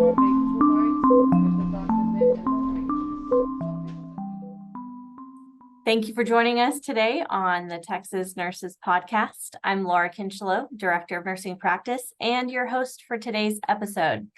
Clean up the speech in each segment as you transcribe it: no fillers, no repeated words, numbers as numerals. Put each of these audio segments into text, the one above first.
are big 2 points because the doctors live in Long Range. Some people say. Thank you for joining us today on the Texas Nurses Podcast. I'm Laura Kincheloe, Director of Nursing Practice, and your host for today's episode.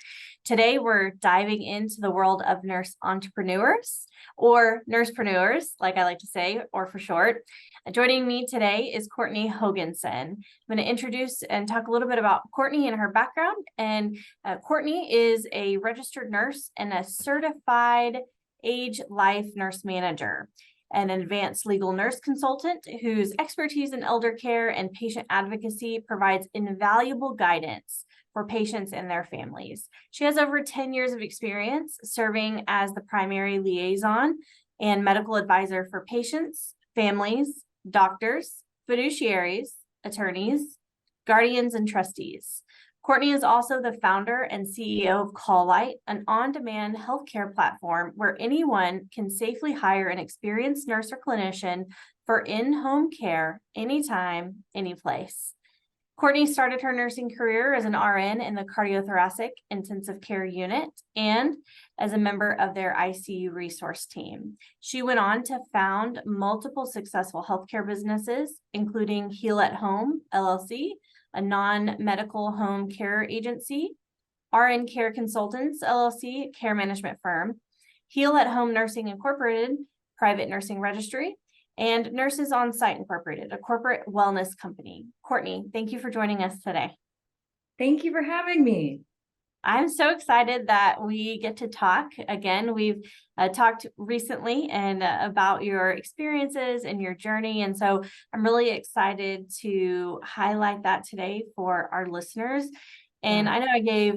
Today, we're diving into the world of nurse entrepreneurs, or nursepreneurs, like I like to say, or for short. Joining me today is Courtney Hogenson. I'm going to introduce and talk a little bit about Courtney and her background. And Courtney is a registered nurse and a certified age life nurse manager, an advanced legal nurse consultant whose expertise in elder care and patient advocacy provides invaluable guidance for patients and their families. She has over 10 years of experience serving as the primary liaison and medical advisor for patients, families, doctors, fiduciaries, attorneys, guardians, and trustees. Courtney is also the founder and CEO of Call Light, an on-demand healthcare platform where anyone can safely hire an experienced nurse or clinician for in-home care anytime, anyplace. Courtney started her nursing career as an RN in the cardiothoracic intensive care unit and as a member of their ICU resource team. She went on to found multiple successful healthcare businesses, including Heal at Home, LLC, a non-medical home care agency, RN Care Consultants, LLC, care management firm, Heal at Home Nursing Incorporated, private nursing registry, and Nurses on Site Incorporated, a corporate wellness company. Courtney, thank you for joining us today. Thank you for having me. I'm so excited that we get to talk again. We've talked recently and about your experiences and your journey. And so I'm really excited to highlight that today for our listeners. And I know I gave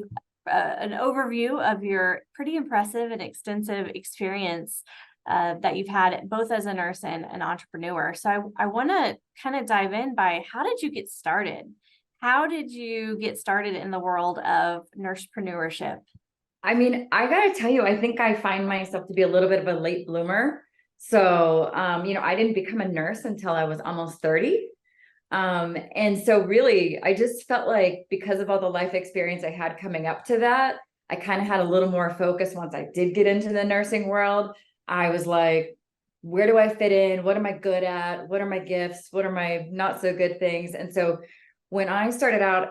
an overview of your pretty impressive and extensive experience that you've had both as a nurse and an entrepreneur. So I want to kind of dive in by how did you get started? How did you get started in the world of nursepreneurship? I mean, I got to tell you, I think I find myself to be a little bit of a late bloomer. So, I didn't become a nurse until I was almost 30. And so really, I just felt like because of all the life experience I had coming up to that, I kind of had a little more focus once I did get into the nursing world. I was like, where do I fit in? What am I good at? What are my gifts? What are my not so good things? And so when I started out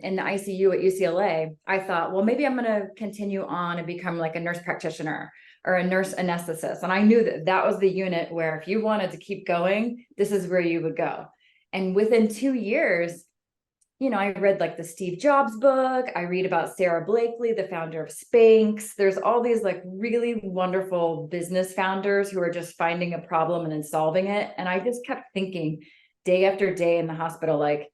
in the ICU at UCLA, I thought, well, maybe I'm going to continue on and become like a nurse practitioner or a nurse anesthetist. And I knew that that was the unit where if you wanted to keep going, this is where you would go. And within 2 years, I read like the Steve Jobs book. I read about Sarah Blakely, the founder of Spanx. There's all these like really wonderful business founders who are just finding a problem and then solving it. And I just kept thinking day after day in the hospital, like,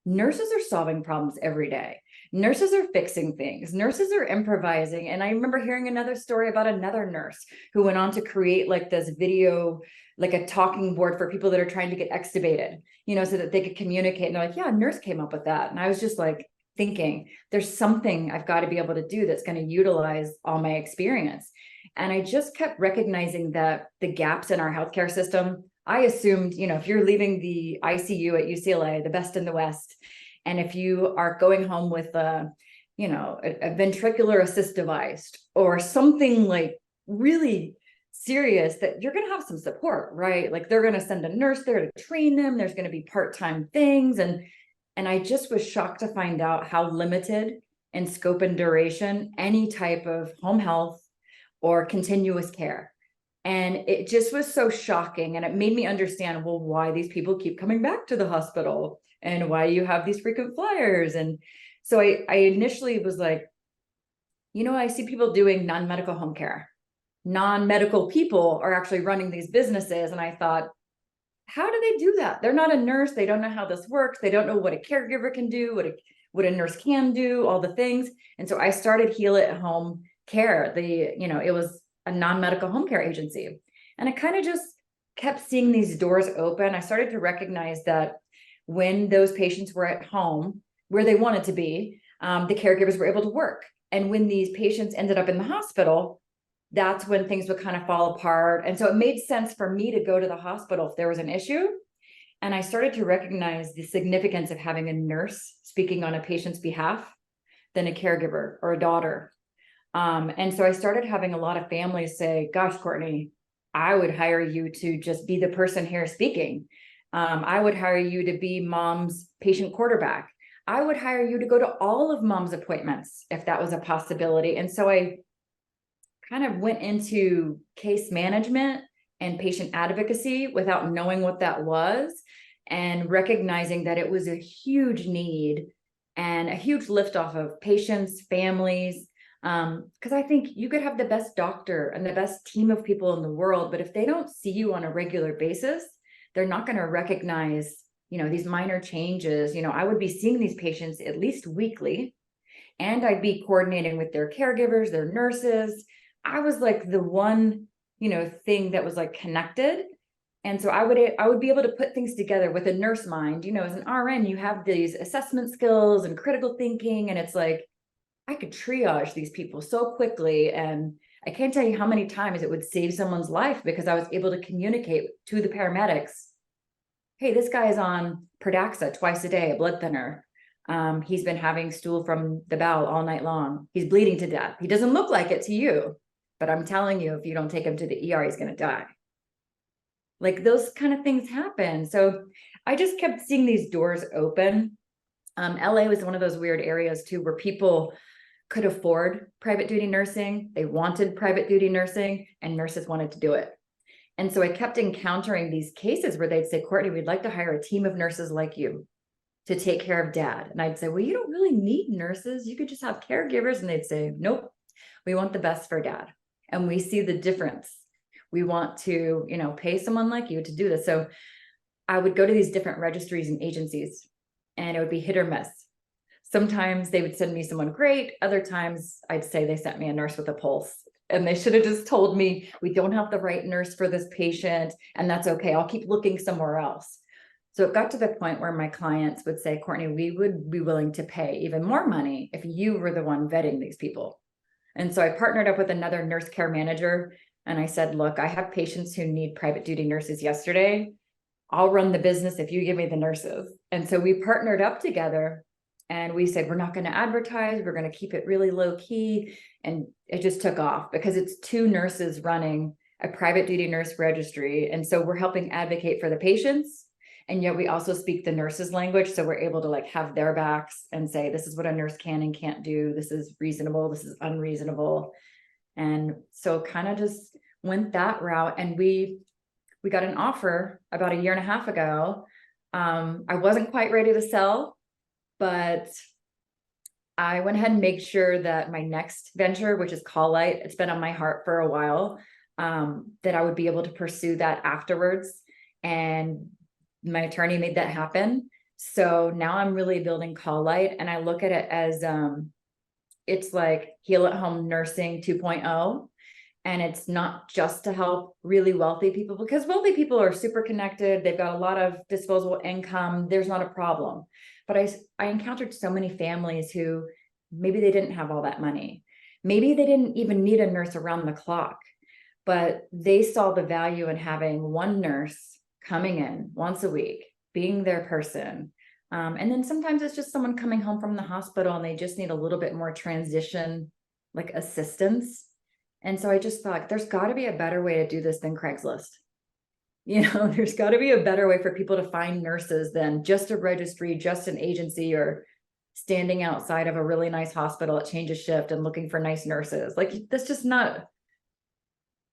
nurses are solving problems every day. Nurses are fixing things. Nurses are improvising. And I remember hearing another story about another nurse who went on to create like this video, like a talking board for people that are trying to get extubated, so that they could communicate. And they're like, yeah, a nurse came up with that. And I was just like thinking, there's something I've got to be able to do that's going to utilize all my experience. And I just kept recognizing that the gaps in our healthcare system. I assumed, if you're leaving the ICU at UCLA, the best in the West, and if you are going home with a ventricular assist device or something like really serious, that you're going to have some support, right? Like they're going to send a nurse there to train them. There's going to be part-time things. And I just was shocked to find out how limited in scope and duration any type of home health or continuous care. And it just was so shocking. And it made me understand, well, why these people keep coming back to the hospital and why you have these frequent flyers. And so I initially was like, I see people doing non-medical home care. Non-medical people are actually running these businesses. And I thought, how do they do that? They're not a nurse. They don't know how this works. They don't know what a caregiver can do, what a nurse can do, all the things. And so I started Heal at Home Care. It was a non-medical home care agency. And I kind of just kept seeing these doors open. I started to recognize that when those patients were at home where they wanted to be, the caregivers were able to work. And when these patients ended up in the hospital, that's when things would kind of fall apart. And so it made sense for me to go to the hospital if there was an issue. And I started to recognize the significance of having a nurse speaking on a patient's behalf than a caregiver or a daughter. And so I started having a lot of families say, gosh, Courtney, I would hire you to just be the person here speaking. I would hire you to be mom's patient quarterback. I would hire you to go to all of mom's appointments if that was a possibility. And so I kind of went into case management and patient advocacy without knowing what that was, and recognizing that it was a huge need and a huge lift off of patients, families. Because I think you could have the best doctor and the best team of people in the world, but if they don't see you on a regular basis, they're not going to recognize, these minor changes. I would be seeing these patients at least weekly, and I'd be coordinating with their caregivers, their nurses. I was like the one, thing that was like connected. And so I would be able to put things together with a nurse mind. As an RN, you have these assessment skills and critical thinking, and it's like, I could triage these people so quickly. And I can't tell you how many times it would save someone's life because I was able to communicate to the paramedics, hey, this guy is on Pradaxa twice a day, a blood thinner. He's been having stool from the bowel all night long. He's bleeding to death. He doesn't look like it to you, but I'm telling you, if you don't take him to the ER, he's going to die. Like those kind of things happen. So I just kept seeing these doors open. LA was one of those weird areas too, where people could afford private duty nursing. They wanted private duty nursing, and nurses wanted to do it. And so I kept encountering these cases where they'd say, Courtney, we'd like to hire a team of nurses like you to take care of dad. And I'd say, well, you don't really need nurses. You could just have caregivers. And they'd say, nope, we want the best for dad. And we see the difference. We want to, pay someone like you to do this. So I would go to these different registries and agencies, and it would be hit or miss. Sometimes they would send me someone great. Other times I'd say they sent me a nurse with a pulse, and they should have just told me, we don't have the right nurse for this patient, and that's okay. I'll keep looking somewhere else. So it got to the point where my clients would say, Courtney, we would be willing to pay even more money if you were the one vetting these people. And so I partnered up with another nurse care manager, and I said, look, I have patients who need private duty nurses yesterday. I'll run the business if you give me the nurses. And so we partnered up together, and we said, we're not going to advertise. We're going to keep it really low key. And it just took off because it's two nurses running a private duty nurse registry. And so we're helping advocate for the patients. And yet we also speak the nurses' language. So we're able to have their backs and say, this is what a nurse can and can't do. This is reasonable. This is unreasonable. And so kind of just went that route. And we got an offer about 1.5 years ago. I wasn't quite ready to sell, but I went ahead and made sure that my next venture, which is Call Light, it's been on my heart for a while, that I would be able to pursue that afterwards. And my attorney made that happen. So now I'm really building Call Light, and I look at it as it's like Heal at Home Nursing 2.0. And it's not just to help really wealthy people, because wealthy people are super connected. They've got a lot of disposable income. There's not a problem. But I encountered so many families who maybe they didn't have all that money. Maybe they didn't even need a nurse around the clock, but they saw the value in having one nurse coming in once a week, being their person. And then sometimes it's just someone coming home from the hospital and they just need a little bit more transition, like assistance. And so I just thought, there's got to be a better way to do this than Craigslist. There's got to be a better way for people to find nurses than just a registry, just an agency, or standing outside of a really nice hospital at change of shift and looking for nice nurses. Like, that's just not,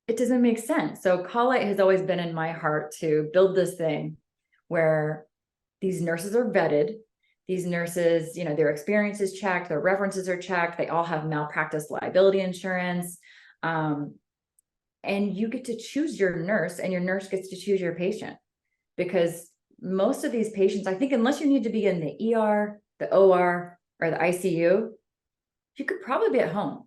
it doesn't make sense. So Call Light has always been in my heart to build this thing where these nurses are vetted. These nurses, their experience is checked, their references are checked. They all have malpractice liability insurance. And you get to choose your nurse, and your nurse gets to choose your patient, because most of these patients, I think, unless you need to be in the ER, the OR, or the ICU, you could probably be at home.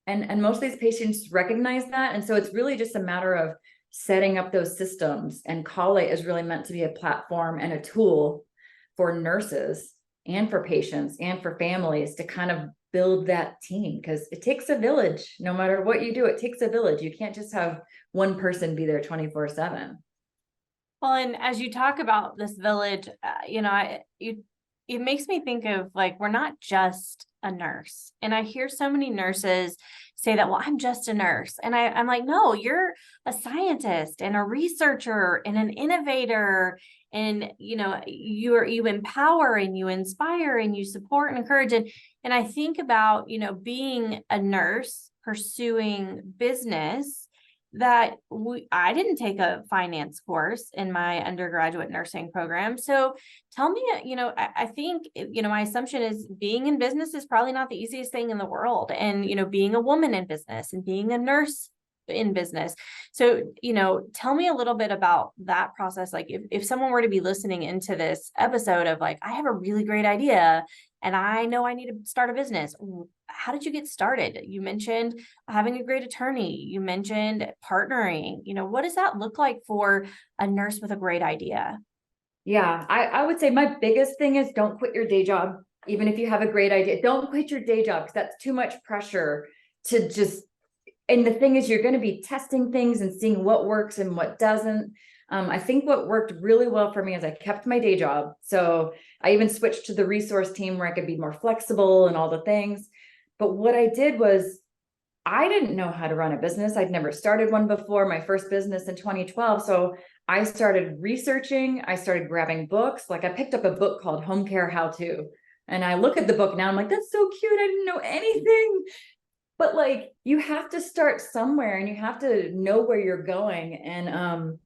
And most of these patients recognize that. And so it's really just a matter of setting up those systems. And Call Light is really meant to be a platform and a tool for nurses and for patients and for families to kind of build that team, because it takes a village. No matter what you do, it takes a village. You can't just have one person be there 24/7. Well, and as you talk about this village, it makes me think of, like, we're not just a nurse? And I hear so many nurses say that, well, I'm just a nurse. And I'm like, no, you're a scientist and a researcher and an innovator. And, you empower and you inspire and you support and encourage. And I think about, being a nurse pursuing business, that I didn't take a finance course in my undergraduate nursing program. So tell me, I think, my assumption is being in business is probably not the easiest thing in the world. And, being a woman in business and being a nurse in business. So, tell me a little bit about that process. Like if someone were to be listening into this episode of like, I have a really great idea and I know I need to start a business. How did you get started? You mentioned having a great attorney. You mentioned partnering. What does that look like for a nurse with a great idea? Yeah, I would say my biggest thing is don't quit your day job. Even if you have a great idea, don't quit your day job because that's too much pressure to just, and the thing is, you're going to be testing things and seeing what works and what doesn't. I think what worked really well for me is I kept my day job. So I even switched to the resource team where I could be more flexible and all the things. But what I did was I didn't know how to run a business. I'd never started one before, my first business in 2012. So I started researching, I started grabbing books. Like I picked up a book called Home Care How To. And I look at the book now, I'm like, that's so cute. I didn't know anything. But like, you have to start somewhere and you have to know where you're going. And,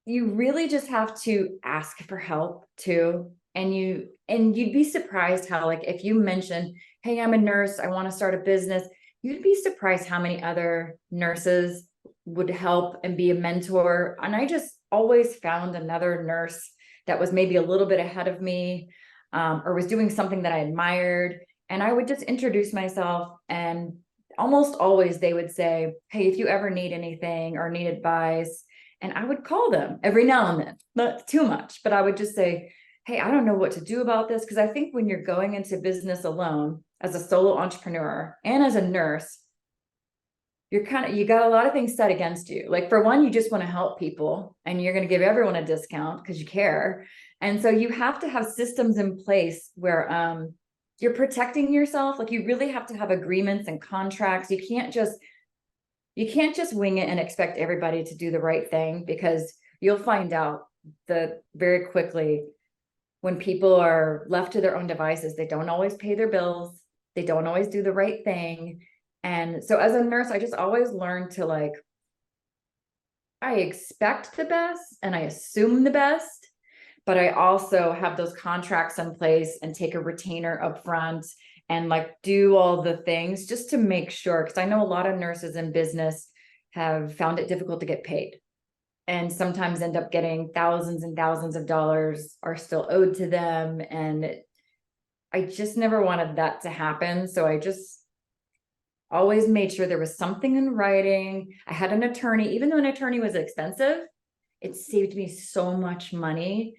you really just have to ask for help too. And you'd be surprised how, like, if you mention, hey, I'm a nurse, I want to start a business, you'd be surprised how many other nurses would help and be a mentor. And I just always found another nurse that was maybe a little bit ahead of me, or was doing something that I admired. And I would just introduce myself, and almost always they would say, hey, if you ever need anything or need advice, and I would call them every now and then, not too much, but I would just say, hey, I don't know what to do about this. Because I think when you're going into business alone as a solo entrepreneur and as a nurse, you got a lot of things set against you. Like for one, you just want to help people and you're going to give everyone a discount because you care. And so you have to have systems in place where you're protecting yourself. Like you really have to have agreements and contracts. You can't just wing it and expect everybody to do the right thing, because you'll find out that very quickly when people are left to their own devices, they don't always pay their bills. They don't always do the right thing. And so as a nurse, I just always learned to like, I expect the best and I assume the best, but I also have those contracts in place and take a retainer up front and like do all the things just to make sure. Because I know a lot of nurses in business have found it difficult to get paid and sometimes end up getting thousands and thousands of dollars are still owed to them. And I just never wanted that to happen. So I just always made sure there was something in writing. I had an attorney, even though an attorney was expensive, it saved me so much money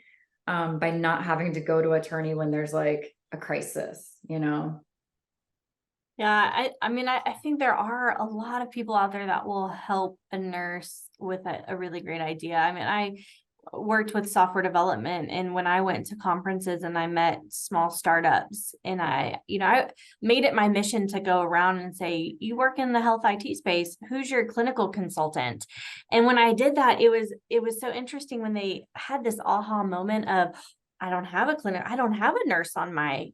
by not having to go to attorney when there's like a crisis, Yeah, I think there are a lot of people out there that will help a nurse with a really great idea. I mean, I worked with software development, and when I went to conferences and I met small startups, and I made it my mission to go around and say, you work in the health IT space, who's your clinical consultant? And when I did that, it was so interesting when they had this aha moment of, I don't have a nurse on my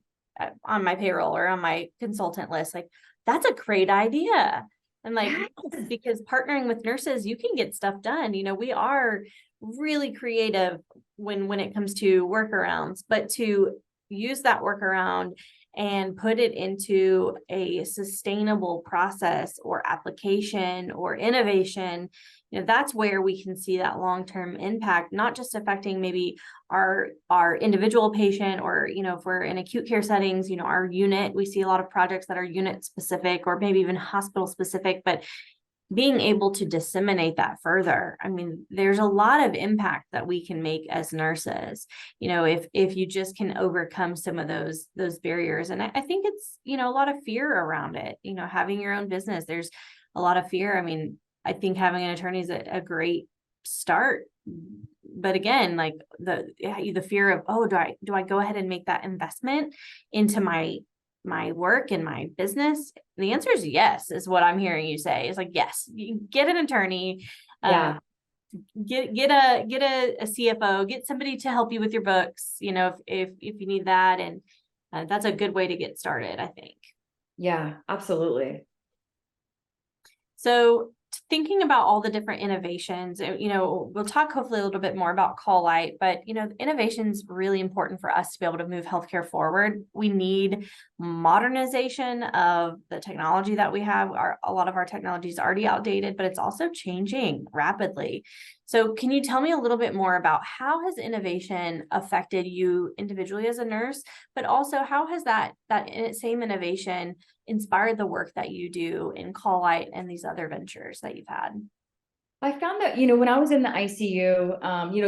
payroll or on my consultant list. Like, that's a great idea. And like, yes, because partnering with nurses, you can get stuff done. We are really creative when it comes to workarounds, but to use that workaround and put it into a sustainable process or application or innovation, that's where we can see that long-term impact, not just affecting maybe our individual patient, or, if we're in acute care settings, our unit, we see a lot of projects that are unit specific or maybe even hospital specific, but being able to disseminate that further. I mean, there's a lot of impact that we can make as nurses, if you just can overcome some of those barriers. And I think it's, a lot of fear around it, having your own business, there's a lot of fear. I mean, I think having an attorney is a great start. but again, like the fear of, oh, do I go ahead and make that investment into my work and my business? The answer is yes, is what I'm hearing you say. It's like, yes, you get an attorney, Yeah. get a CFO, get somebody to help you with your books, if you need that. And that's a good way to get started, I think. Yeah, absolutely. So thinking about all the different innovations, we'll talk hopefully a little bit more about Call Light, but innovation is really important for us to be able to move healthcare forward. We need modernization of the technology that we have. A lot of our technology is already outdated, but it's also changing rapidly. So can you tell me a little bit more about how has innovation affected you individually as a nurse, but also how has that same innovation inspired the work that you do in Call Light and these other ventures that you've had? I found that, when I was in the ICU,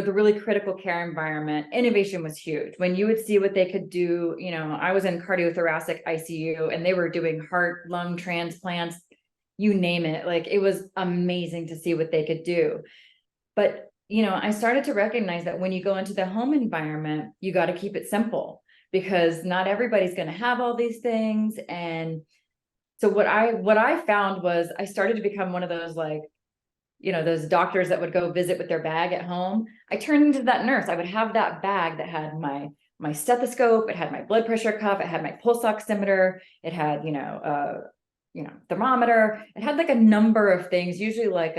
the really critical care environment, innovation was huge. When you would see what they could do, I was in cardiothoracic ICU and they were doing heart, lung transplants, you name it. Like, it was amazing to see what they could do. But, I started to recognize that when you go into the home environment, you got to keep it simple, because not everybody's going to have all these things. And so what I found was I started to become one of those, like, those doctors that would go visit with their bag at home. I turned into that nurse. I would have that bag that had my stethoscope, it had my blood pressure cuff, it had my pulse oximeter, it had, thermometer. It had like a number of things, usually like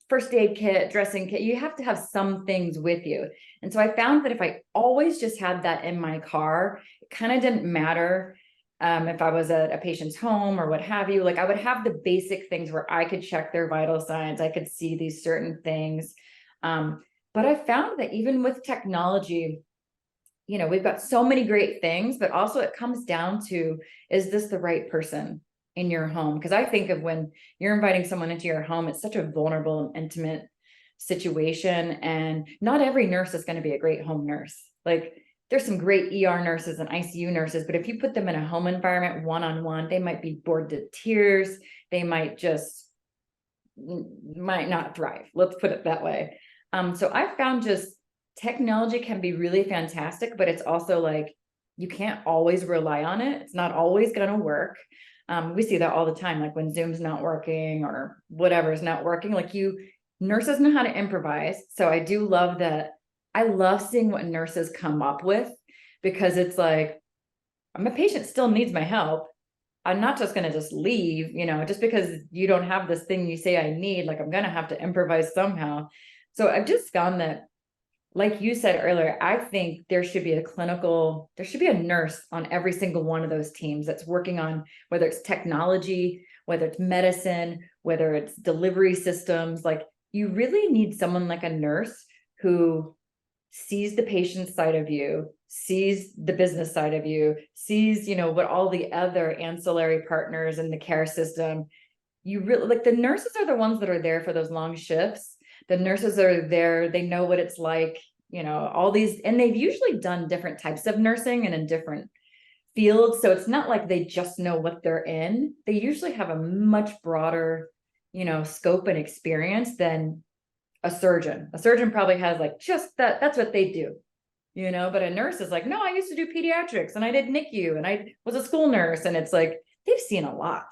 first aid kit, dressing kit. You have to have some things with you. And so I found that if I always just had that in my car, it kind of didn't matter if I was at a patient's home or what have you. Like, I would have the basic things where I could check their vital signs. I could see these certain things. But I found that even with technology, we've got so many great things, but also it comes down to, is this the right person in your home? Because I think of when you're inviting someone into your home, it's such a vulnerable and intimate situation. And not every nurse is going to be a great home nurse. Like, there's some great ER nurses and ICU nurses, but if you put them in a home environment one-on-one, they might be bored to tears. They might not thrive. Let's put it that way. So I found just technology can be really fantastic, but it's also like, you can't always rely on it. It's not always going to work. We see that all the time, like when Zoom's not working or whatever is not working, like nurses know how to improvise. So I do love that. I love seeing what nurses come up with, because it's like, my patient still needs my help. I'm not just going to just leave, just because you don't have this thing you say I need, like, I'm going to have to improvise somehow. So I've just found that, like you said earlier, I think there should be a nurse on every single one of those teams that's working on, whether it's technology, whether it's medicine, whether it's delivery systems. Like, you really need someone like a nurse who sees the patient side of you, sees the business side of you, sees, what all the other ancillary partners in the care system. You really, like, the nurses are the ones that are there for those long shifts. The nurses are there, they know what it's like, all these, and they've usually done different types of nursing and in different fields. So it's not like they just know what they're in. They usually have a much broader, scope and experience than a surgeon. A surgeon probably has like just that's what they do, but a nurse is like, no, I used to do pediatrics and I did NICU and I was a school nurse. And it's like, they've seen a lot.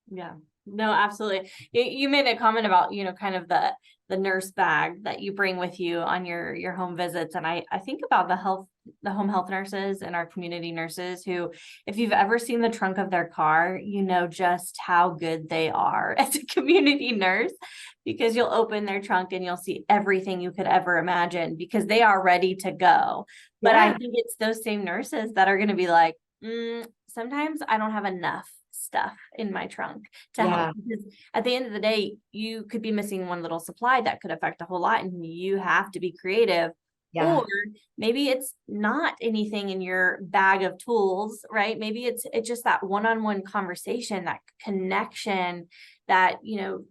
Yeah, no, absolutely. You made a comment about, kind of the nurse bag that you bring with you on your home visits. And I think about the home health nurses and our community nurses who, if you've ever seen the trunk of their car, you know just how good they are as a community nurse, because you'll open their trunk and you'll see everything you could ever imagine because they are ready to go. But Yeah. I think it's those same nurses that are going to be like, sometimes I don't have enough stuff in my trunk to help, because at the end of the day, you could be missing one little supply that could affect a whole lot, and you have to be creative. Or maybe it's not anything in your bag of tools, right? Maybe it's just that one-on-one conversation, that connection, that,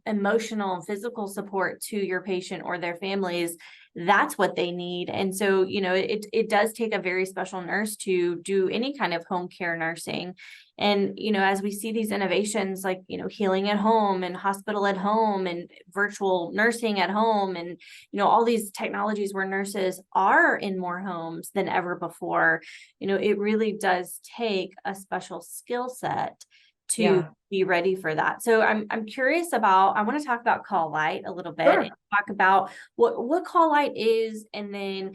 emotional and physical support to your patient or their families. that's what they need. And so, it does take a very special nurse to do any kind of home care nursing. And, as we see these innovations like, healing at home and hospital at home and virtual nursing at home and, all these technologies where nurses are in more homes than ever before, it really does take a special skill set to be ready for that. So I'm curious about, I want to talk about Call Light a little bit and talk about what Call Light is, and then,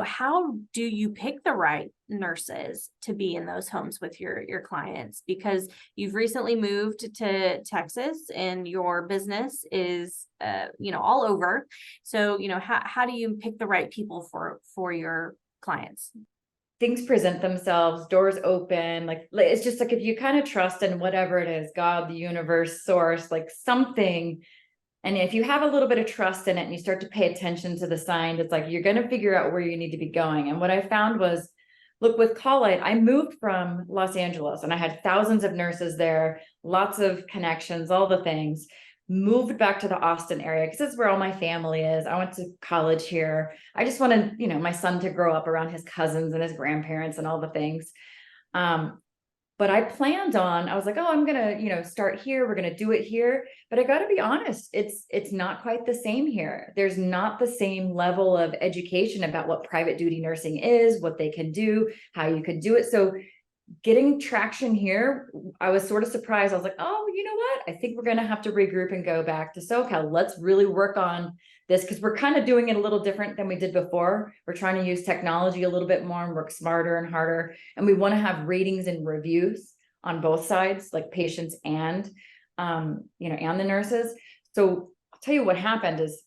how do you pick the right nurses to be in those homes with your clients? Because you've recently moved to Texas and your business is, all over. So, how do you pick the right people for your clients? Things present themselves, doors open, like it's just like if you kind of trust in whatever it is, God, the universe, source, like something. And if you have a little bit of trust in it and you start to pay attention to the signs, it's like you're going to figure out where you need to be going. And what I found was, look, with Call Light, I moved from Los Angeles and I had thousands of nurses there, lots of connections, all the things. Moved back to the Austin area because that's where all my family is. I went to college here. I just wanted, my son to grow up around his cousins and his grandparents and all the things. But I planned on, I was like, oh, I'm gonna, start here. We're gonna do it here. But I got to be honest, it's not quite the same here. There's not the same level of education about what private duty nursing is, what they can do, how you could do it. So getting traction here, I was sort of surprised. I was like, oh, you know what? I think we're going to have to regroup and go back to SoCal. Let's really work on this because we're kind of doing it a little different than we did before. We're trying to use technology a little bit more and work smarter and harder. And we want to have ratings and reviews on both sides, like patients and, and the nurses. So I'll tell you what happened is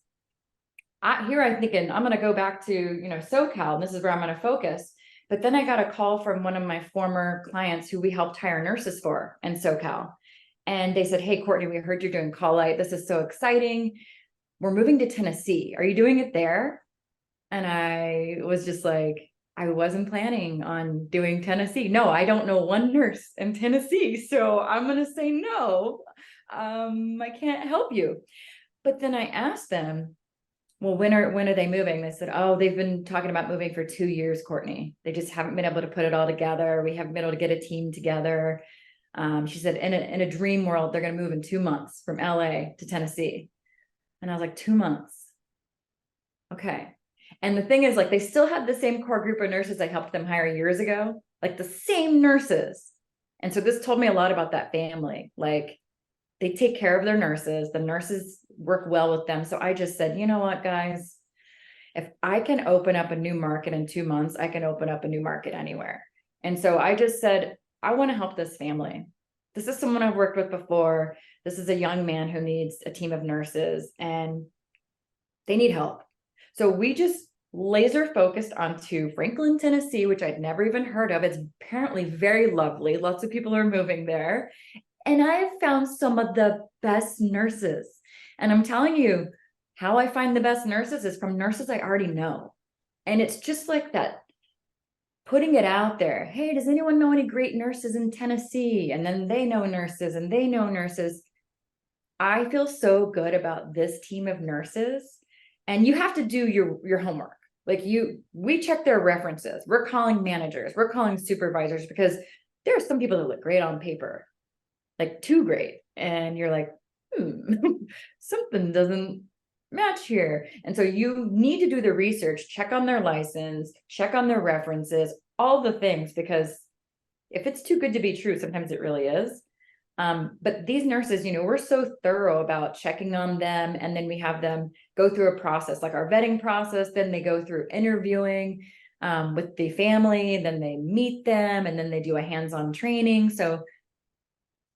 I'm thinking I'm going to go back to, SoCal, and this is where I'm going to focus. But then I got a call from one of my former clients who we helped hire nurses for in SoCal. And they said, hey, Courtney, we heard you're doing Call Light. This is so exciting. We're moving to Tennessee. Are you doing it there? And I was just like, I wasn't planning on doing Tennessee. No, I don't know one nurse in Tennessee. So I'm going to say no. I can't help you. But then I asked them, well, when are they moving? They said, oh, they've been talking about moving for 2 years, Courtney. They just haven't been able to put it all together. We haven't been able to get a team together. She said, in a dream world, they're going to move in 2 months from LA to Tennessee. And I was like, 2 months. Okay. And the thing is, like, they still had the same core group of nurses I helped them hire years ago, like the same nurses. And so this told me a lot about that family. Like, they take care of their nurses. The nurses work well with them. So I just said, you know what, guys, if I can open up a new market in 2 months, I can open up a new market anywhere. And so I just said, I want to help this family. This is someone I've worked with before. This is a young man who needs a team of nurses and they need help. So we just laser focused onto Franklin, Tennessee, which I'd never even heard of. It's apparently very lovely. Lots of people are moving there. And I have found some of the best nurses. And I'm telling you, how I find the best nurses is from nurses I already know. And it's just like that, putting it out there. Hey, does anyone know any great nurses in Tennessee? And then they know nurses and they know nurses. I feel so good about this team of nurses. And you have to do your homework. Like we check their references. We're calling managers. We're calling supervisors because there are some people that look great on paper, like too great. And you're like, something doesn't match here. And so you need to do the research, check on their license, check on their references, all the things, because if it's too good to be true, sometimes it really is. But these nurses, we're so thorough about checking on them. And then we have them go through a process, like our vetting process. Then they go through interviewing with the family, then they meet them, and then they do a hands-on training. So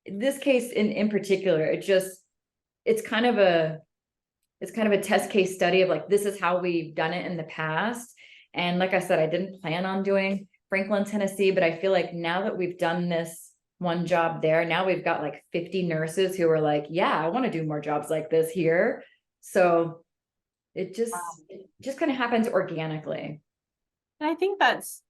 in this case in particular, it's kind of a test case study of like, this is how we've done it in the past. And like I said, I didn't plan on doing Franklin, Tennessee, but I feel like now that we've done this one job there, now we've got like 50 nurses who are like, yeah, I want to do more jobs like this here. So it just kind of happens organically. And I think that's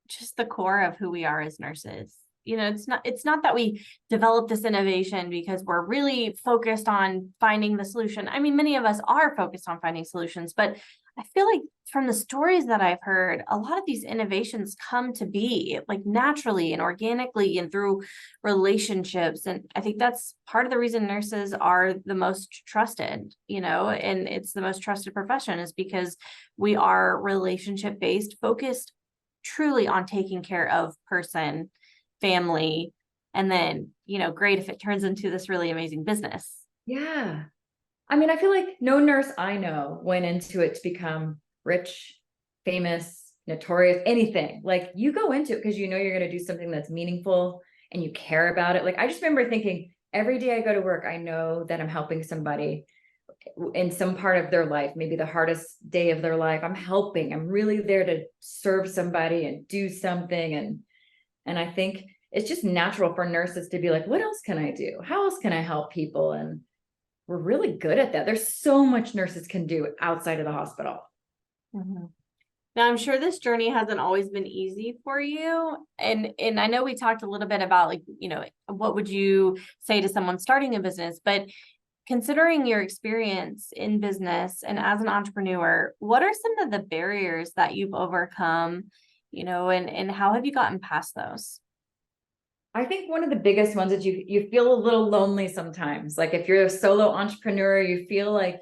just the core of who we are as nurses. It's not that we developed this innovation because we're really focused on finding the solution. I mean, many of us are focused on finding solutions, but I feel like from the stories that I've heard, a lot of these innovations come to be like naturally and organically and through relationships. And I think that's part of the reason nurses are the most trusted, and it's the most trusted profession is because we are relationship based, focused truly on taking care of person, family, and then, great if it turns into this really amazing business. Yeah. I mean, I feel like no nurse I know went into it to become rich, famous, notorious, anything. Like you go into it because you're going to do something that's meaningful and you care about it. Like I just remember thinking every day I go to work, I know that I'm helping somebody in some part of their life, maybe the hardest day of their life. I'm helping. I'm really there to serve somebody and do something. And I think it's just natural for nurses to be like, what else can I do? How else can I help people? And we're really good at that. There's so much nurses can do outside of the hospital. Mm-hmm. Now, I'm sure this journey hasn't always been easy for you. And I know we talked a little bit about like, what would you say to someone starting a business, but considering your experience in business and as an entrepreneur, what are some of the barriers that you've overcome, and how have you gotten past those? I think one of the biggest ones is you feel a little lonely sometimes. Like if you're a solo entrepreneur, you feel like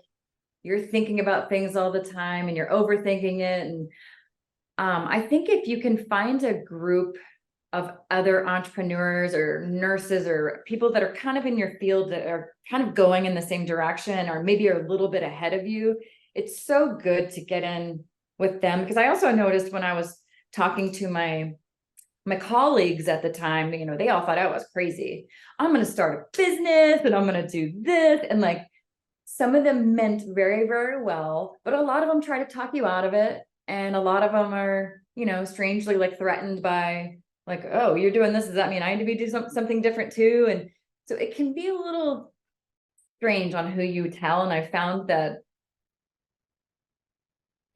you're thinking about things all the time and you're overthinking it. And I think if you can find a group of other entrepreneurs or nurses or people that are kind of in your field that are kind of going in the same direction or maybe are a little bit ahead of you, it's so good to get in with them. Because I also noticed when I was talking to my colleagues at the time, they all thought I was crazy. I'm going to start a business and I'm going to do this. And like some of them meant very, very well, but a lot of them try to talk you out of it. And a lot of them are, strangely like threatened by like, oh, you're doing this. Does that mean I need to be doing something different too? And so it can be a little strange on who you tell. And I found that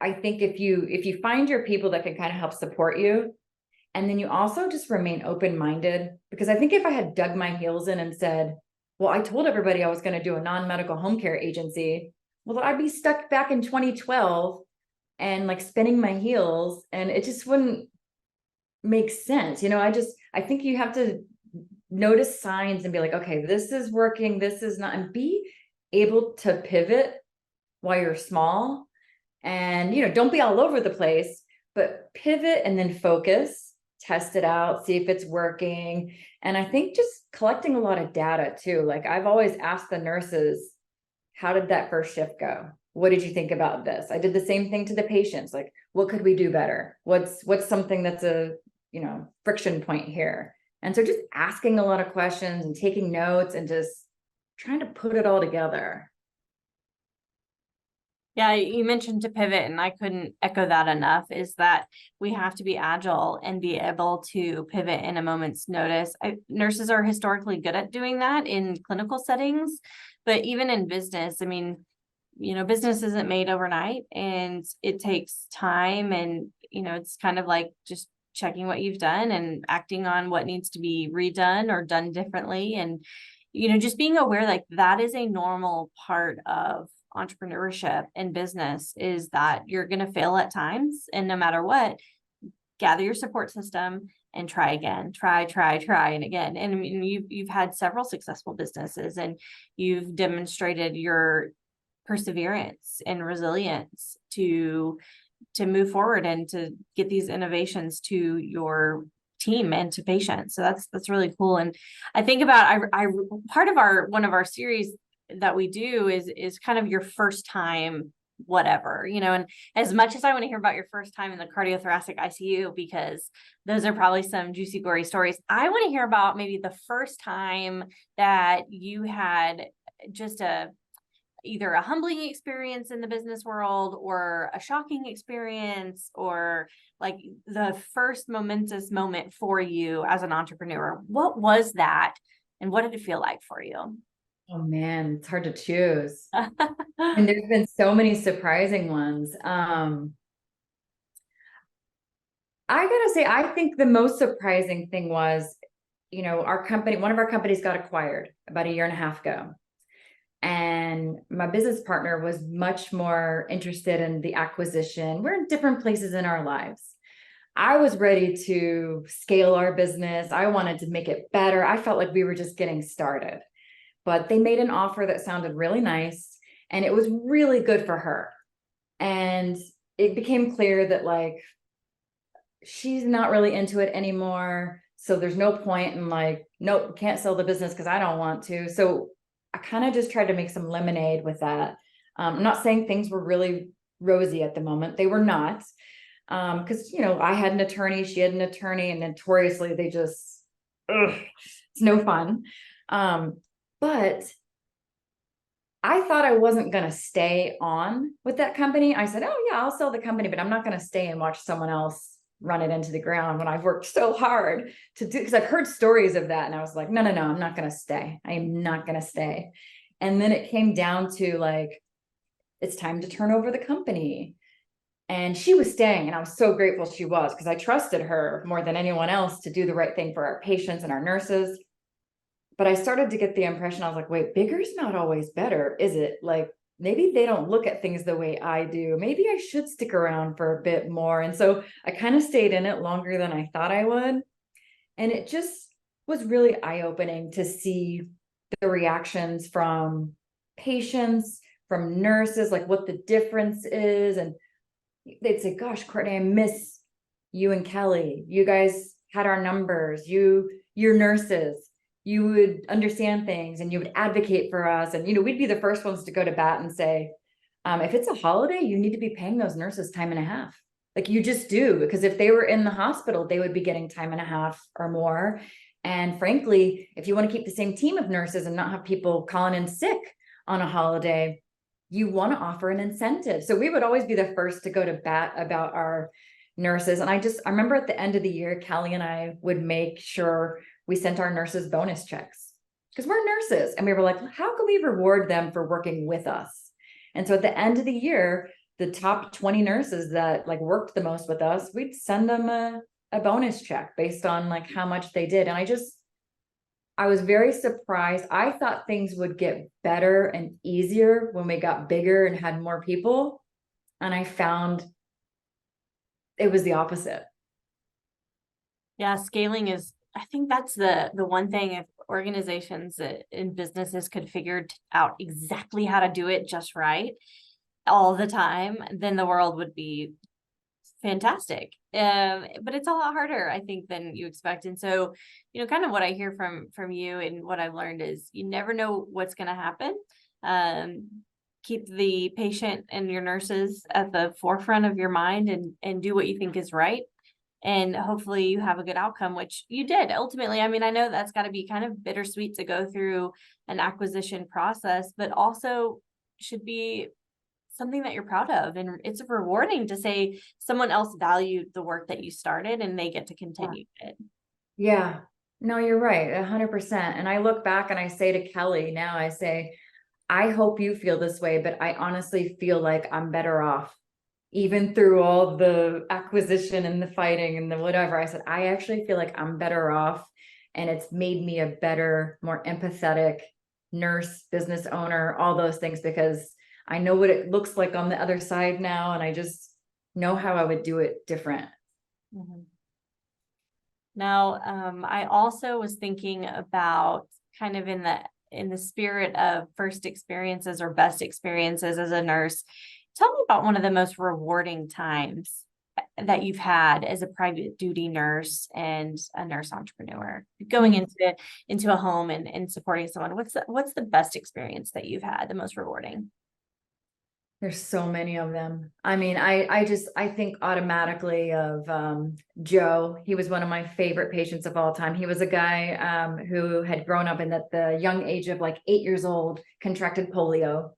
I think if you find your people that can kind of help support you, and then you also just remain open-minded, because I think if I had dug my heels in and said, well, I told everybody I was going to do a non-medical home care agency, well, I'd be stuck back in 2012 and like spinning my heels, and it just wouldn't make sense. I think you have to notice signs and be like, okay, this is working, this is not, and be able to pivot while you're small and, don't be all over the place, but pivot and then focus, test it out, see if it's working. And I think just collecting a lot of data too. Like I've always asked the nurses, how did that first shift go? What did you think about this? I did the same thing to the patients. Like, what could we do better? What's something that's a, friction point here? And so just asking a lot of questions and taking notes and just trying to put it all together. Yeah, you mentioned to pivot, and I couldn't echo that enough, is that we have to be agile and be able to pivot in a moment's notice. Nurses are historically good at doing that in clinical settings, but even in business, I mean, business isn't made overnight and it takes time, and, it's kind of like just checking what you've done and acting on what needs to be redone or done differently. And, just being aware like that is a normal part of entrepreneurship and business, is that you're going to fail at times, and no matter what, gather your support system and try again, try and again. And I mean, you've had several successful businesses, and you've demonstrated your perseverance and resilience to move forward and to get these innovations to your team and to patients. So that's really cool. And I think about I part of one of our series that we do is kind of your first time whatever, and as much as I want to hear about your first time in the cardiothoracic ICU, because those are probably some juicy, gory stories, I want to hear about maybe the first time that you had just either a humbling experience in the business world or a shocking experience, or like the first momentous moment for you as an entrepreneur. What was that, and what did it feel like for you? Oh man, it's hard to choose. And there's been so many surprising ones. I gotta say, I think the most surprising thing was, one of our companies got acquired about a year and a half ago. And my business partner was much more interested in the acquisition. We're in different places in our lives. I was ready to scale our business. I wanted to make it better. I felt like we were just getting started, but they made an offer that sounded really nice and it was really good for her. And it became clear that like, she's not really into it anymore. So there's no point in like, nope, can't sell the business because I don't want to. So I kind of just tried to make some lemonade with that. I'm not saying things were really rosy at the moment. They were not. Because, you know, I had an attorney, she had an attorney, and notoriously they just, it's no fun. But I thought I wasn't going to stay on with that company. I said, oh yeah, I'll sell the company, but I'm not going to stay and watch someone else run it into the ground when I've worked so hard to do, because I've heard stories of that. And I was like, no, I'm not going to stay. I am not going to stay. And then it came down to like, it's time to turn over the company. And she was staying, and I was so grateful she was, because I trusted her more than anyone else to do the right thing for our patients and our nurses. But I started to get the impression, I was like, wait, bigger's not always better, is it? Like, maybe they don't look at things the way I do. Maybe I should stick around for a bit more. And so I kind of stayed in it longer than I thought I would. And it just was really eye-opening to see the reactions from patients, from nurses, like what the difference is. And they'd say, gosh, Courtney, I miss you and Kelly. You guys had our numbers. You're nurses. You would understand things and you would advocate for us. And, you know, we'd be the first ones to go to bat and say, if it's a holiday, you need to be paying those nurses time and a half. Like you just do, because if they were in the hospital, they would be getting time and a half or more. And frankly, if you want to keep the same team of nurses and not have people calling in sick on a holiday, you want to offer an incentive. So we would always be the first to go to bat about our nurses. And I remember at the end of the year, Kelly and I would make sure we sent our nurses bonus checks because we're nurses. And we were like, how can we reward them for working with us? And so at the end of the year, the top 20 nurses that like worked the most with us, we'd send them a bonus check based on like how much they did. And I was very surprised. I thought things would get better and easier when we got bigger and had more people. And I found it was the opposite. Yeah, scaling is, I think that's the one thing, if organizations and businesses could figure out exactly how to do it just right all the time, then the world would be fantastic. But it's a lot harder, I think, than you expect. And so, you know, kind of what I hear from you and what I've learned is you never know what's going to happen. Keep the patient and your nurses at the forefront of your mind and do what you think is right. And hopefully you have a good outcome, which you did ultimately. I mean, I know that's got to be kind of bittersweet to go through an acquisition process, but also should be something that you're proud of. And it's rewarding to say someone else valued the work that you started and they get to continue it. Yeah, no, you're right. 100%. And I look back and I say to Kelly now, I say, I hope you feel this way, but I honestly feel like I'm better off even through all the acquisition and the fighting and the whatever. I said, I actually feel like I'm better off. And it's made me a better, more empathetic nurse, business owner, all those things, because I know what it looks like on the other side now. And I just know how I would do it different. Mm-hmm. Now, I also was thinking about kind of in the spirit of first experiences or best experiences as a nurse. Tell me about one of the most rewarding times that you've had as a private duty nurse and a nurse entrepreneur, going into a home and supporting someone. What's the best experience that you've had, the most rewarding? There's so many of them. I mean, I think automatically of Joe. He was one of my favorite patients of all time. He was a guy who had grown up and at the young age of like 8 years old, contracted polio.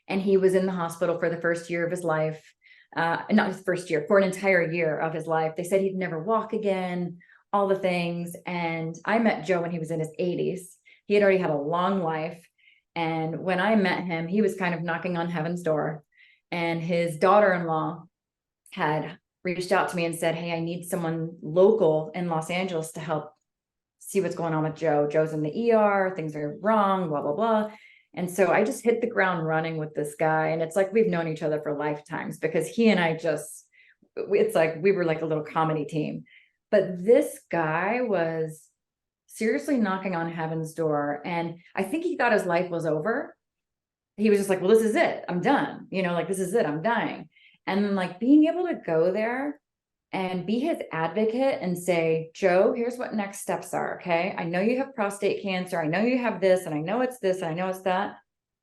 And he was in the hospital for the first year of his life, not his first year, for an entire year of his life. They said he'd never walk again, all the things. And I met Joe when he was in his 80s. He had already had a long life. And when I met him, he was kind of knocking on heaven's door. And his daughter-in-law had reached out to me and said, hey, I need someone local in Los Angeles to help see what's going on with Joe. Joe's in the ER, things are wrong, blah, blah, blah. And so I just hit the ground running with this guy. And it's like we've known each other for lifetimes because he and I just, it's like we were like a little comedy team. But this guy was seriously knocking on heaven's door. And I think he thought his life was over. He was just like, well, this is it. I'm done. You know, like, this is it. I'm dying. And then like being able to go there and be his advocate and say, Joe, here's what next steps are. Okay. I know you have prostate cancer. I know you have this, and I know it's this, and I know it's that,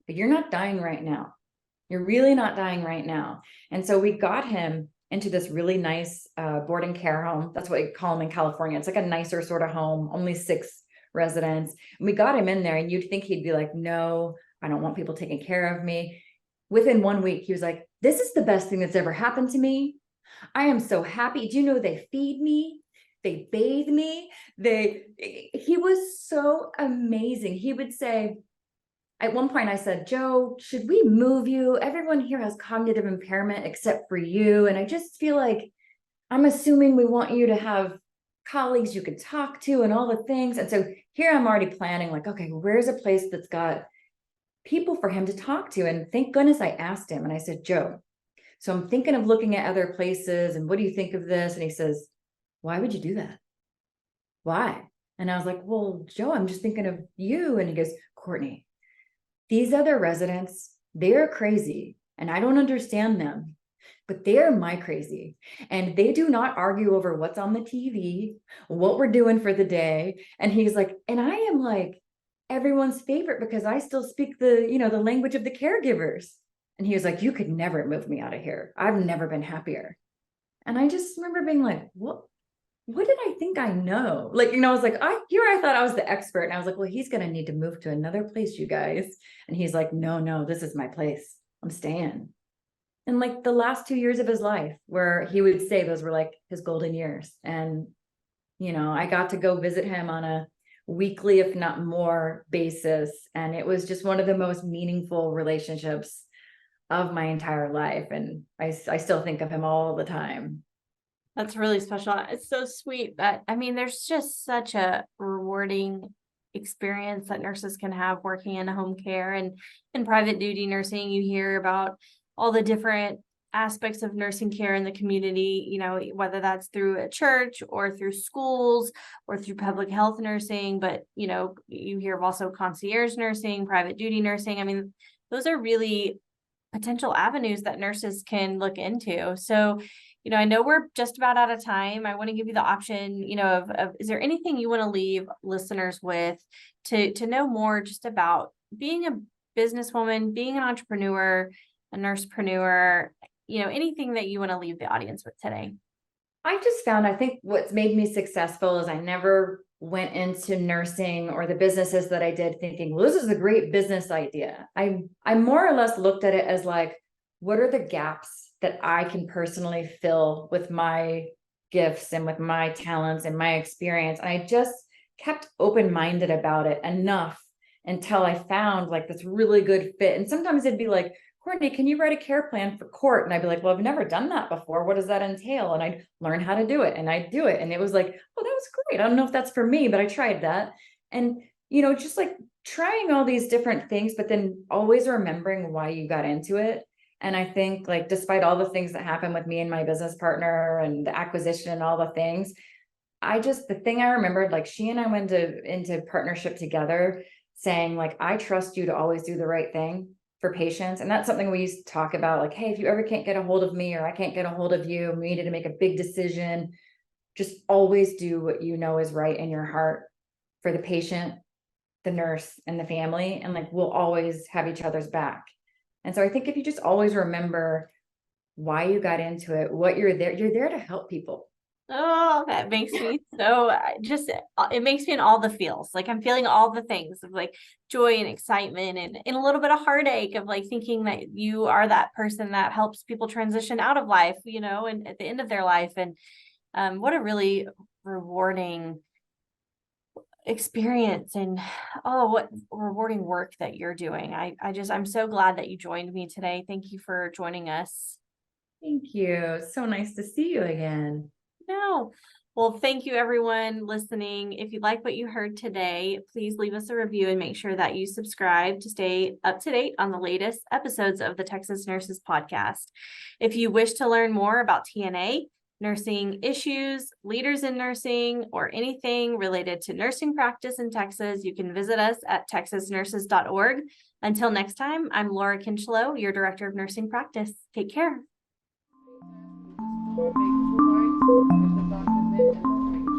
but you're not dying right now. You're really not dying right now. And so we got him into this really nice boarding care home. That's what we call them in California. It's like a nicer sort of home, only 6 residents. And we got him in there, and you'd think he'd be like, no, I don't want people taking care of me. Within 1 week, he was like, this is the best thing that's ever happened to me. I am so happy. Do you know they feed me? They bathe me. He was so amazing. He would say, at one point I said, Joe, should we move you? Everyone here has cognitive impairment except for you. And I just feel like I'm assuming we want you to have colleagues you could talk to and all the things. And so here I'm already planning like, okay, where's a place that's got people for him to talk to? And thank goodness I asked him, and I said, Joe, so I'm thinking of looking at other places, and what do you think of this? And he says, why would you do that? Why? And I was like, well, Joe, I'm just thinking of you. And he goes, Courtney, these other residents, they're crazy and I don't understand them, but they're my crazy. And they do not argue over what's on the TV, what we're doing for the day. And he's like, and I am like everyone's favorite because I still speak the, you know, the language of the caregivers. And he was like, you could never move me out of here. I've never been happier. And I just remember being like, what did I think I know? Like, you know, I was like, I thought I was the expert. And I was like, well, he's going to need to move to another place, you guys. And he's like, no, this is my place. I'm staying. And like the last 2 years of his life, where he would say those were like his golden years. And, you know, I got to go visit him on a weekly, if not more, basis. And it was just one of the most meaningful relationships of my entire life. And I still think of him all the time. That's really special. It's so sweet. But I mean, there's just such a rewarding experience that nurses can have working in home care and in private duty nursing. You hear about all the different aspects of nursing care in the community, you know, whether that's through a church or through schools or through public health nursing. But, you know, you hear of also concierge nursing, private duty nursing. I mean, those are really potential avenues that nurses can look into. So, you know, I know we're just about out of time. I want to give you the option, you know, of is there anything you want to leave listeners with to know more just about being a businesswoman, being an entrepreneur, a nursepreneur, you know, anything that you want to leave the audience with today? I just found, I think what's made me successful is I never went into nursing or the businesses that I did thinking, well, this is a great business idea. I more or less looked at it as like, what are the gaps that I can personally fill with my gifts and with my talents and my experience? And I just kept open-minded about it enough until I found like this really good fit. And sometimes it'd be like, Courtney, can you write a care plan for court? And I'd be like, well, I've never done that before. What does that entail? And I'd learn how to do it, and I'd do it. And it was like, oh, that was great. I don't know if that's for me, but I tried that. And, you know, just like trying all these different things, but then always remembering why you got into it. And I think like, despite all the things that happened with me and my business partner and the acquisition and all the things, the thing I remembered, like she and I went into partnership together saying like, I trust you to always do the right thing for patients. And that's something we used to talk about, like, hey, if you ever can't get a hold of me or I can't get a hold of you, we needed to make a big decision, just always do what you know is right in your heart for the patient, the nurse, and the family. And like, we'll always have each other's back. And so I think if you just always remember why you got into it, what you're there to help people. Oh, that makes me so it makes me in all the feels. Like I'm feeling all the things of like joy and excitement and a little bit of heartache of like thinking that you are that person that helps people transition out of life, you know, and at the end of their life. And what a really rewarding experience and what rewarding work that you're doing. I'm so glad that you joined me today. Thank you for joining us. Thank you. So nice to see you again. No. Well, thank you everyone listening. If you like what you heard today, please leave us a review and make sure that you subscribe to stay up to date on the latest episodes of the Texas Nurses Podcast. If you wish to learn more about TNA, nursing issues, leaders in nursing, or anything related to nursing practice in Texas, you can visit us at texasnurses.org. Until next time, I'm Laura Kincheloe, your Director of Nursing Practice. Take care. Just make 2 bites, there's the doctor's name and the drink.